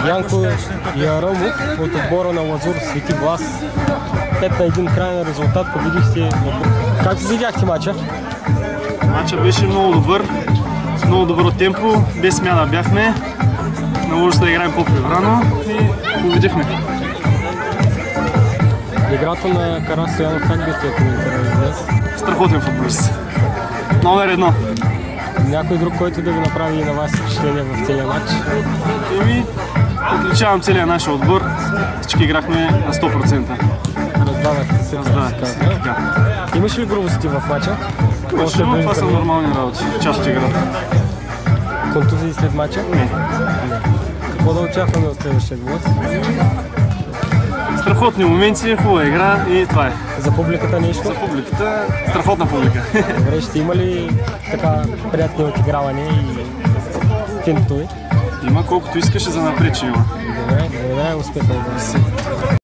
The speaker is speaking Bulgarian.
Янко Ярамов от отбора на Лазур Свети Влас. 5-1 крайен резултат, победихте. Как видяхте матча? Матча беше много добър, с много добро темпо, без смяна бяхме. Наложи се да играем по-прибрано и победихме. Играта на Каран Стоянов, как бихте я коментирали днес? Страхотен футболист. Номер 1. Някой друг, който да ви направи и на вас впечатление в целия матч? Отличавам целия наш отбор. Всички играхме на 100%. Раздавахте се. Да. Имаш ли грубости в матча? Но това са нормални работи, част от играта. Контузии след матча? Не. Какво да очакваме от следващия двубой? Страхотни моменти, хубава игра и това е. За публиката нещо? За публиката, страхотна публика. Добре, ще има ли така приятни отигравания и финтове? Има колкото искаше за напред, че има. Добре, благодаря, успех.